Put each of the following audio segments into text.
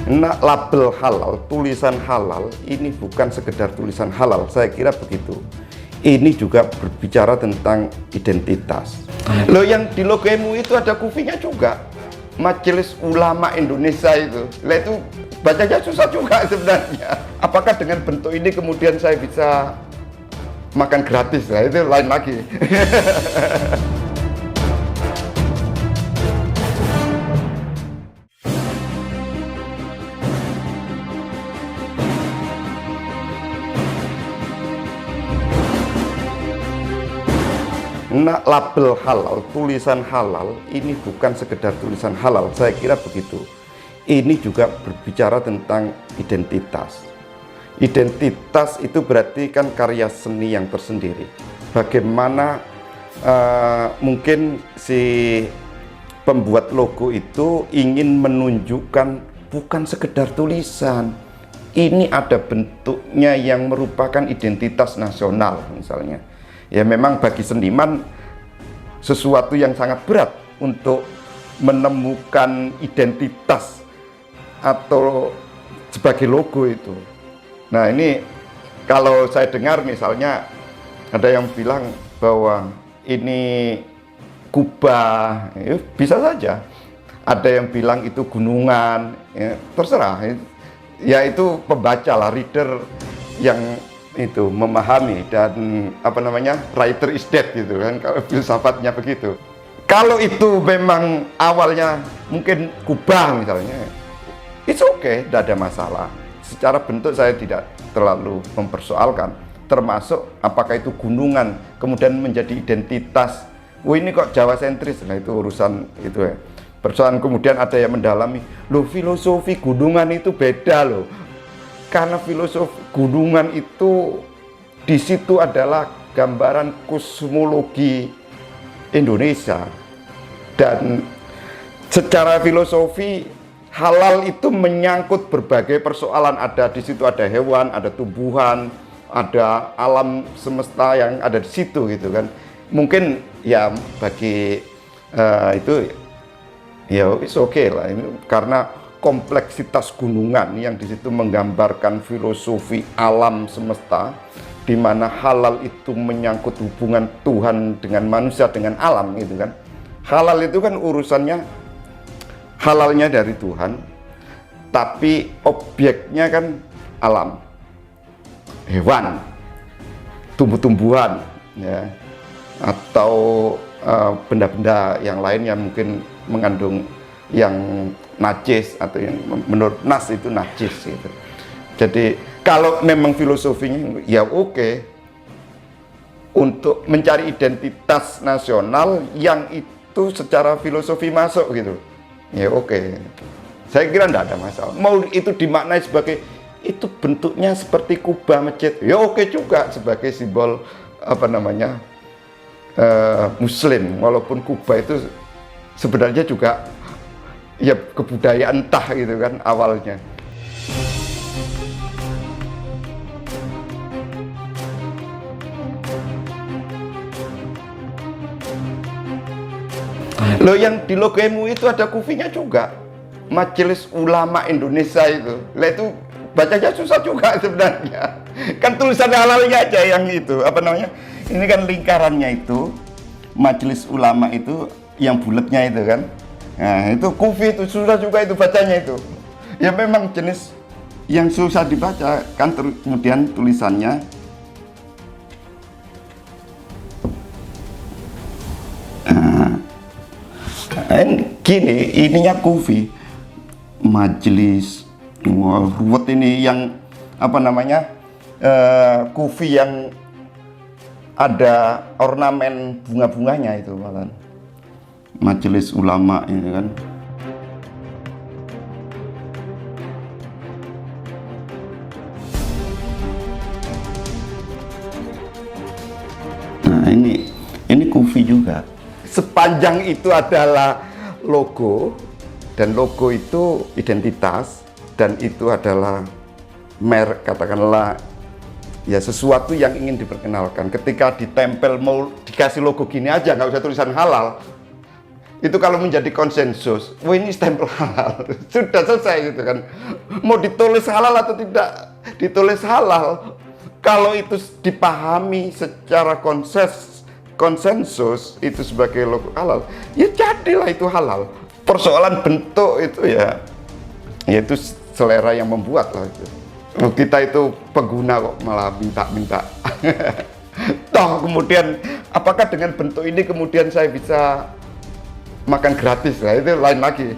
Nah, label halal, tulisan halal ini bukan sekedar tulisan halal, saya kira begitu. Ini juga berbicara tentang identitas. Loh, yang di logo MUI itu ada kufinya juga. Majelis Ulama Indonesia itu. Lah itu bacanya susah juga sebenarnya. Apakah dengan bentuk ini kemudian saya bisa makan gratis? Nah, itu lain lagi. Nah, label halal, tulisan halal ini bukan sekedar tulisan halal, saya kira begitu. Ini juga berbicara tentang identitas. Identitas itu berarti kan karya seni yang tersendiri. Bagaimana mungkin si pembuat logo itu ingin menunjukkan bukan sekedar tulisan. Ini ada bentuknya yang merupakan identitas nasional misalnya. Ya memang bagi seniman sesuatu yang sangat berat untuk menemukan identitas atau sebagai logo itu. Nah ini kalau saya dengar misalnya ada yang bilang bahwa ini kubah, ya, bisa saja. Ada yang bilang itu gunungan, ya, terserah. Ya itu pembaca lah, reader yang itu memahami dan apa namanya writer is dead gitu kan, kalau filsafatnya begitu. Kalau itu memang awalnya mungkin kubah misalnya, it's okay, tidak ada masalah. Secara bentuk saya tidak terlalu mempersoalkan, termasuk apakah itu gunungan kemudian menjadi identitas. Oh ini kok Jawa sentris, nah itu urusan itu ya. Persoalan kemudian ada yang mendalami, loh filosofi gunungan itu beda loh. Karena filosofi gunungan itu di situ adalah gambaran kosmologi Indonesia, dan secara filosofi halal itu menyangkut berbagai persoalan. Ada di situ, ada hewan, ada tumbuhan, ada alam semesta yang ada di situ gitu kan. Mungkin ya bagi itu ya it's okay lah ini, karena kompleksitas gunungan yang di situ menggambarkan filosofi alam semesta, di mana halal itu menyangkut hubungan Tuhan dengan manusia, dengan alam gitu kan. Halal itu kan urusannya halalnya dari Tuhan, tapi objeknya kan alam, hewan, tumbuh-tumbuhan, ya, atau benda-benda yang lain yang mungkin mengandung yang najis atau yang menurut nas itu najis gitu. Jadi kalau memang filosofinya ya oke, untuk mencari identitas nasional yang itu secara filosofi masuk gitu, ya oke. Saya kira tidak ada masalah. Mau itu dimaknai sebagai itu bentuknya seperti kubah masjid, ya oke juga sebagai simbol apa namanya Muslim, walaupun kubah itu sebenarnya juga ya kebudayaan entah gitu kan awalnya. Loh, yang di logo MUI itu ada kufinya juga. Majelis Ulama Indonesia itu. Lah itu bacanya susah juga sebenarnya. Kan tulisan halalnya aja yang itu, apa namanya? Ini kan lingkarannya itu. Majelis Ulama itu yang bulatnya itu kan. Nah, itu kufi itu susah juga itu bacanya itu. Ya memang jenis yang susah dibaca kan, kemudian tulisannya gini, ininya kufi. Majelis, wah, ruwet ini yang apa namanya kufi yang ada ornamen bunga-bunganya itu malah. Majelis Ulama ini kan. Nah ini kufi juga. Sepanjang itu adalah logo, dan logo itu identitas, dan itu adalah merek, katakanlah ya sesuatu yang ingin diperkenalkan. Ketika ditempel mau dikasih logo gini aja, nggak usah tulisan halal. Itu kalau menjadi konsensus, wah ini stempel halal, sudah selesai gitu kan. Mau ditulis halal atau tidak ditulis halal, kalau itu dipahami secara konsensus itu sebagai logo halal, ya jadilah itu halal. Persoalan bentuk itu ya itu selera yang membuat lah itu. Kita itu pengguna kok malah minta-minta. Toh kemudian apakah dengan bentuk ini kemudian saya bisa makan gratis, lah itu lain lagi.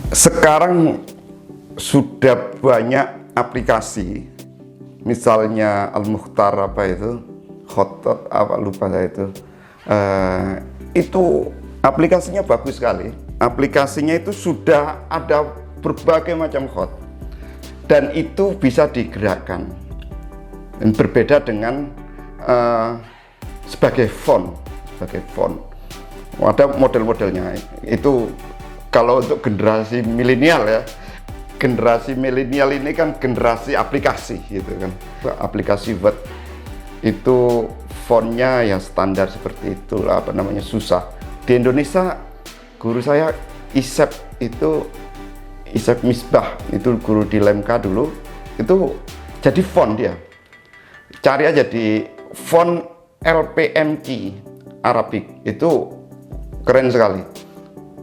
Sekarang sudah banyak aplikasi, misalnya Al-Mukhtar apa itu, Khotot apa lupa saya itu aplikasinya bagus sekali. Aplikasinya itu sudah ada berbagai macam khot dan itu bisa digerakkan. Dan berbeda dengan sebagai font. Ada model-modelnya. Itu kalau untuk generasi milenial ya. Generasi milenial ini kan generasi aplikasi gitu kan. Aplikasi Word itu fontnya ya standar seperti itu lah, apa namanya, susah. Di Indonesia guru saya Isep Misbah, itu guru di Lemka dulu, itu jadi font dia. Cari aja di font LPMQ Arabik, itu keren sekali.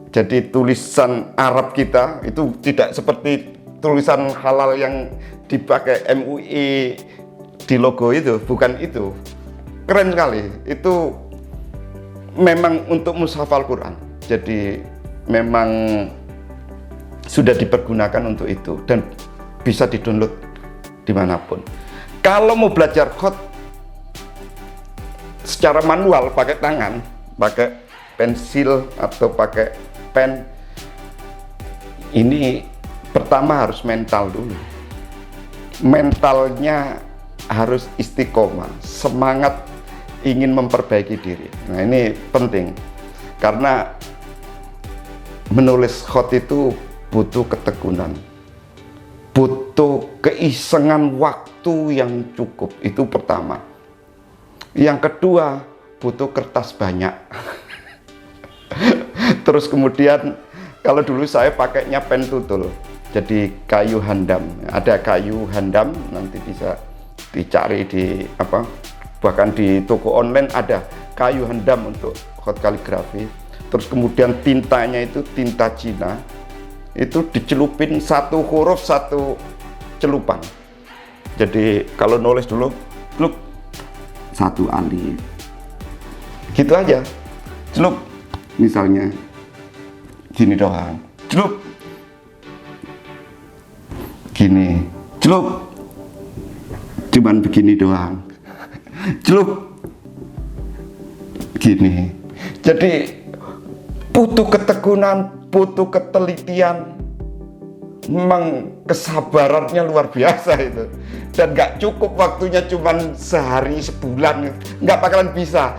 Jadi tulisan Arab kita itu tidak seperti tulisan halal yang dipakai MUI di logo itu, bukan itu. Keren sekali, itu memang untuk mushaf Al-Quran. Jadi memang sudah dipergunakan untuk itu dan bisa di-download dimanapun. Kalau mau belajar khot secara manual pakai tangan, pakai pensil atau pakai pen, ini pertama harus mental dulu. Mentalnya harus istiqomah, semangat ingin memperbaiki diri. Nah ini penting karena menulis khot itu butuh ketekunan, butuh keisengan waktu yang cukup, itu pertama. Yang kedua, butuh kertas banyak. Terus kemudian, kalau dulu saya pakainya pen tutul, jadi kayu handam. Ada kayu handam, nanti bisa dicari di bahkan di toko online ada kayu handam untuk khot kaligrafi. Terus kemudian tintanya itu tinta Cina. Itu dicelupin satu huruf satu celupan. Jadi kalau nulis dulu satu alif gitu aja, celup, misalnya gini doang, celup gini, celup cuman begini doang, celup gini. Jadi butuh ketekunan, butuh ketelitian, memang kesabarannya luar biasa itu. Dan nggak cukup waktunya cuman sehari, sebulan, nggak bakalan bisa.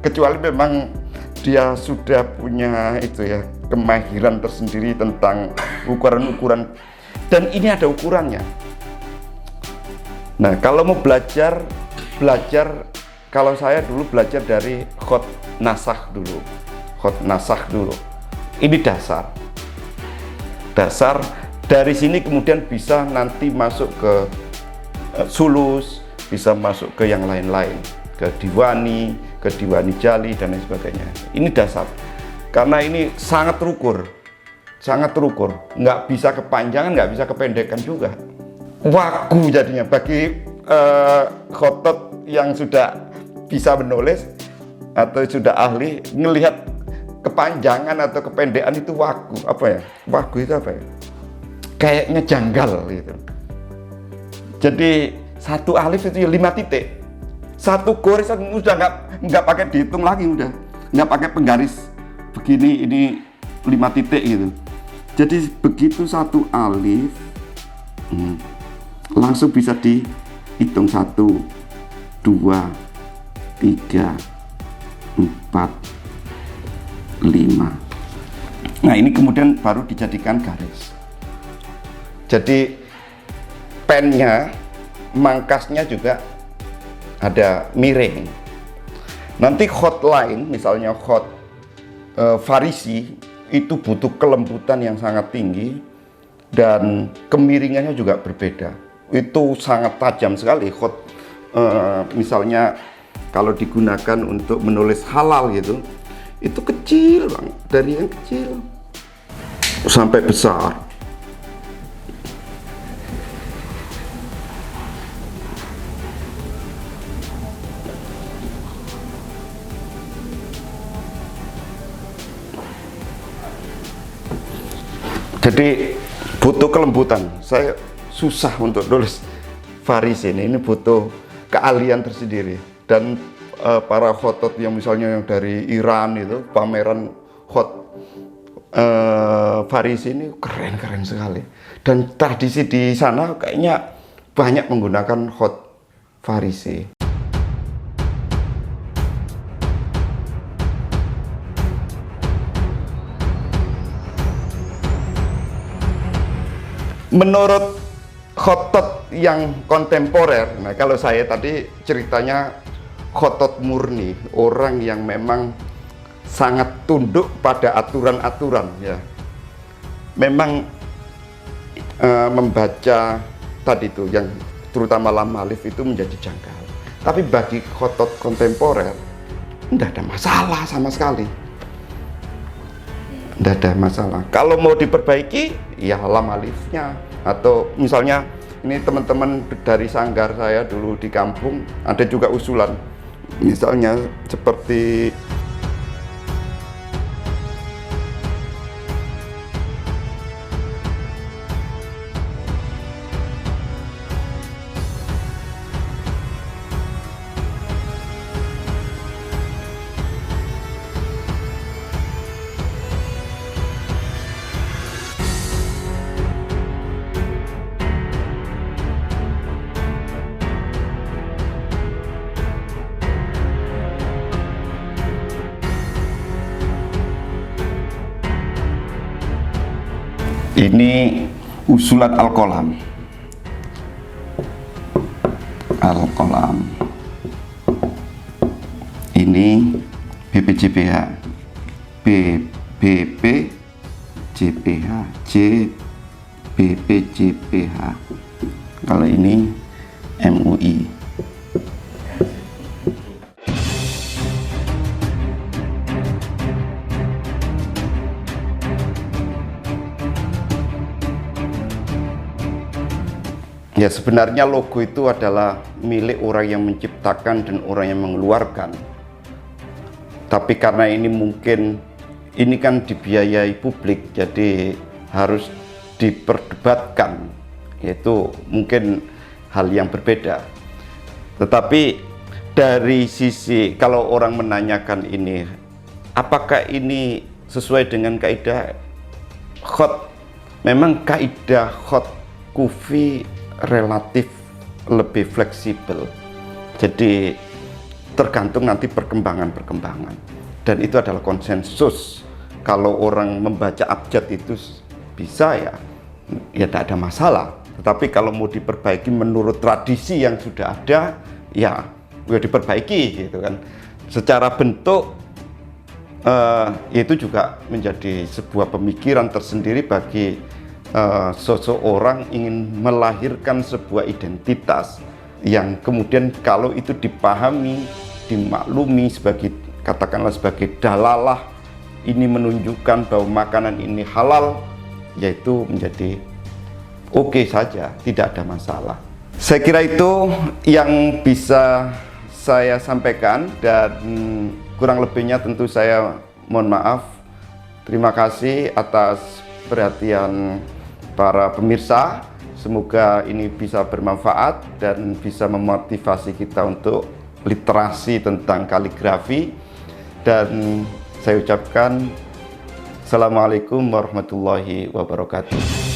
Kecuali memang dia sudah punya itu ya, kemahiran tersendiri tentang ukuran-ukuran. Dan ini ada ukurannya. Nah kalau mau belajar, kalau saya dulu belajar dari khot nasakh dulu. Khot nasakh dulu. Ini dasar. Dari sini kemudian bisa nanti masuk ke sulus, bisa masuk ke yang lain-lain, ke diwani jali dan lain sebagainya. Ini dasar. Karena ini sangat terukur, nggak bisa kepanjangan, nggak bisa kependekan juga. Wagu jadinya bagi khotot yang sudah bisa menulis atau sudah ahli, ngelihat kepanjangan atau kependekan itu wagu. Apa ya? Wagu itu apa ya? Kayaknya janggal gitu. Jadi satu alif itu 5 titik. Satu goris udah nggak pakai dihitung lagi, udah nggak pakai penggaris begini, ini 5 titik gitu. Jadi begitu satu alif langsung bisa dihitung 1, 2, 3, 4, 5. Nah ini kemudian baru dijadikan garis. Jadi pennya, mangkasnya juga ada miring. Nanti khot lain, misalnya khot Farisi, itu butuh kelembutan yang sangat tinggi dan kemiringannya juga berbeda. Itu sangat tajam sekali khot. Misalnya kalau digunakan untuk menulis halal gitu, itu kecil bang, dari yang kecil sampai besar. Jadi butuh kelembutan. Saya susah untuk nulis Farisi ini butuh keahlian tersendiri. Dan para khotot yang misalnya yang dari Iran itu, pameran khot Farisi ini keren-keren sekali. Dan tradisi di sana kayaknya banyak menggunakan khot Farisi. Menurut khotot yang kontemporer, nah kalau saya tadi ceritanya khotot murni, orang yang memang sangat tunduk pada aturan-aturan ya. Memang membaca tadi itu yang terutama lam alif itu menjadi janggal. Tapi bagi khotot kontemporer tidak ada masalah sama sekali. Tidak ada masalah. Kalau mau diperbaiki, ya lam alifnya. Atau misalnya, ini teman-teman dari sanggar saya dulu di kampung, ada juga usulan. Misalnya seperti ini usulat Al-Qalam. Al-Qalam. Ini BPJPH. BPJPH. BPJPH. Kalau ini MUI. Ya sebenarnya logo itu adalah milik orang yang menciptakan dan orang yang mengeluarkan. Tapi karena ini mungkin, ini kan dibiayai publik, jadi harus diperdebatkan. Yaitu mungkin hal yang berbeda. Tetapi dari sisi, kalau orang menanyakan ini, apakah ini sesuai dengan kaidah khot? Memang kaidah khot kufi relatif lebih fleksibel, jadi tergantung nanti perkembangan dan itu adalah konsensus. Kalau orang membaca abjad itu bisa ya tidak ada masalah, tetapi kalau mau diperbaiki menurut tradisi yang sudah ada ya diperbaiki gitu kan. Secara bentuk itu juga menjadi sebuah pemikiran tersendiri bagi seseorang ingin melahirkan sebuah identitas yang kemudian kalau itu dipahami, dimaklumi sebagai, katakanlah sebagai dalalah, ini menunjukkan bahwa makanan ini halal, yaitu menjadi oke saja, tidak ada masalah. Saya kira itu yang bisa saya sampaikan dan kurang lebihnya tentu saya mohon maaf. Terima kasih atas perhatian para pemirsa, semoga ini bisa bermanfaat dan bisa memotivasi kita untuk literasi tentang kaligrafi. Dan saya ucapkan Assalamualaikum warahmatullahi wabarakatuh.